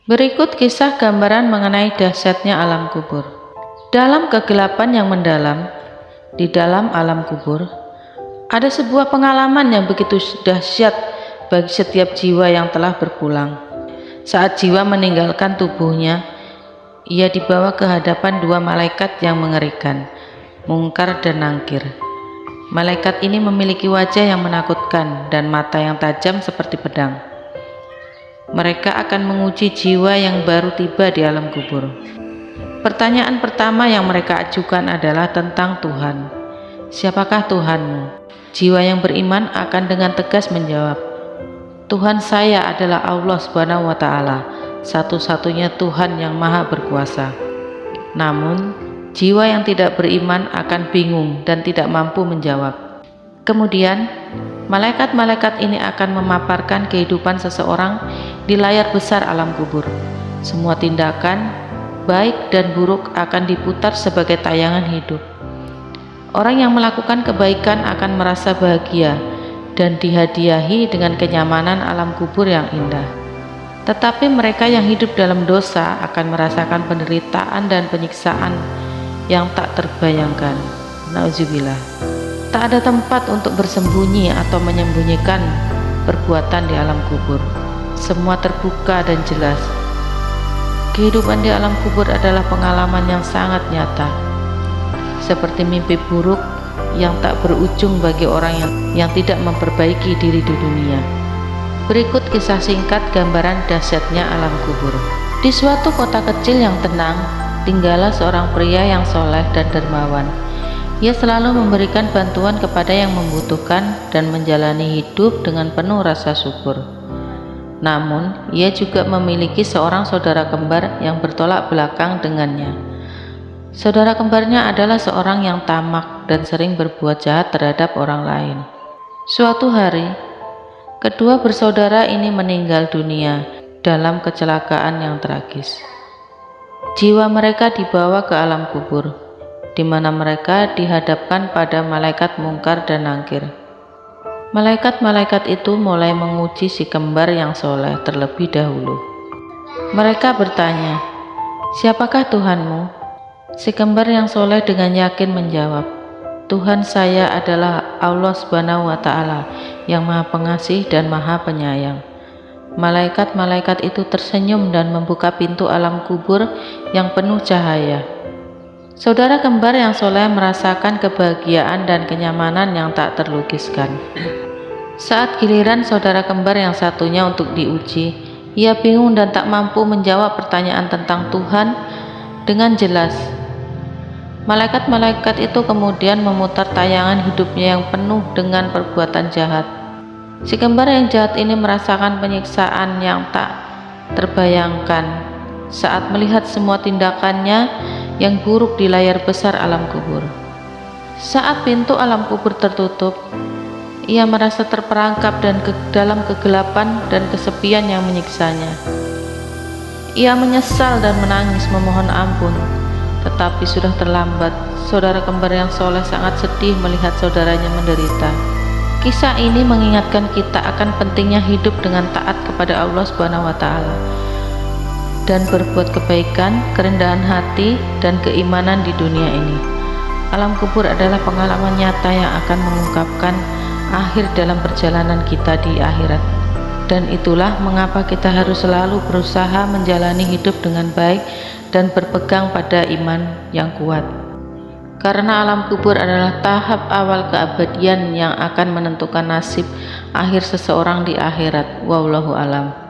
Berikut kisah gambaran mengenai dahsyatnya alam kubur. Dalam kegelapan yang mendalam, di dalam alam kubur, ada sebuah pengalaman yang begitu dahsyat bagi setiap jiwa yang telah berpulang. Saat jiwa meninggalkan tubuhnya, ia dibawa ke hadapan dua malaikat yang mengerikan, Mungkar dan Nangkir. Malaikat ini memiliki wajah yang menakutkan dan mata yang tajam seperti pedang. Mereka akan menguji jiwa yang baru tiba di alam kubur. Pertanyaan pertama yang mereka ajukan adalah tentang Tuhan. Siapakah Tuhanmu? Jiwa yang beriman akan dengan tegas menjawab, Tuhan saya adalah Allah Subhanahu wa Ta'ala, satu-satunya Tuhan yang maha berkuasa. Namun, jiwa yang tidak beriman akan bingung dan tidak mampu menjawab. Kemudian, malaikat-malaikat ini akan memaparkan kehidupan seseorang di layar besar alam kubur. Semua tindakan, baik dan buruk, akan diputar sebagai tayangan hidup. Orang yang melakukan kebaikan akan merasa bahagia dan dihadiahi dengan kenyamanan alam kubur yang indah. Tetapi mereka yang hidup dalam dosa akan merasakan penderitaan dan penyiksaan yang tak terbayangkan. Nauzubillah. Tak ada tempat untuk bersembunyi atau menyembunyikan perbuatan di alam kubur. Semua terbuka dan jelas. Kehidupan di alam kubur adalah pengalaman yang sangat nyata, seperti mimpi buruk yang tak berujung bagi orang yang tidak memperbaiki diri di dunia. Berikut kisah singkat gambaran dahsyatnya alam kubur. Di suatu kota kecil yang tenang, tinggallah seorang pria yang soleh dan dermawan. Ia selalu memberikan bantuan kepada yang membutuhkan dan menjalani hidup dengan penuh rasa syukur. Namun, ia juga memiliki seorang saudara kembar yang bertolak belakang dengannya. Saudara kembarnya adalah seorang yang tamak dan sering berbuat jahat terhadap orang lain. Suatu hari, kedua bersaudara ini meninggal dunia dalam kecelakaan yang tragis. Jiwa mereka dibawa ke alam kubur, di mana mereka dihadapkan pada malaikat Mungkar dan Nangkir. Malaikat-malaikat itu mulai menguji si kembar yang soleh terlebih dahulu. Mereka bertanya, siapakah Tuhanmu? Si kembar yang soleh dengan yakin menjawab, Tuhan saya adalah Allah Subhanahu wa Ta'ala yang maha pengasih dan maha penyayang. Malaikat-malaikat itu tersenyum dan membuka pintu alam kubur yang penuh cahaya. Saudara kembar yang soleh merasakan kebahagiaan dan kenyamanan yang tak terlukiskan. Saat giliran saudara kembar yang satunya untuk diuji, ia bingung dan tak mampu menjawab pertanyaan tentang Tuhan dengan jelas. Malaikat-malaikat itu kemudian memutar tayangan hidupnya yang penuh dengan perbuatan jahat. Si kembar yang jahat ini merasakan penyiksaan yang tak terbayangkan saat melihat semua tindakannya yang buruk di layar besar alam kubur. Saat pintu alam kubur tertutup, ia merasa terperangkap dan dalam kegelapan dan kesepian yang menyiksanya. Ia menyesal dan menangis memohon ampun, tetapi sudah terlambat. Saudara kembar yang soleh sangat sedih melihat saudaranya menderita. Kisah ini mengingatkan kita akan pentingnya hidup dengan taat kepada Allah Subhanahu wa Ta'ala dan berbuat kebaikan, kerendahan hati, dan keimanan di dunia ini. Alam kubur adalah pengalaman nyata yang akan mengungkapkan akhir dalam perjalanan kita di akhirat. Dan itulah mengapa kita harus selalu berusaha menjalani hidup dengan baik dan berpegang pada iman yang kuat. Karena alam kubur adalah tahap awal keabadian yang akan menentukan nasib akhir seseorang di akhirat. Wallahu alam.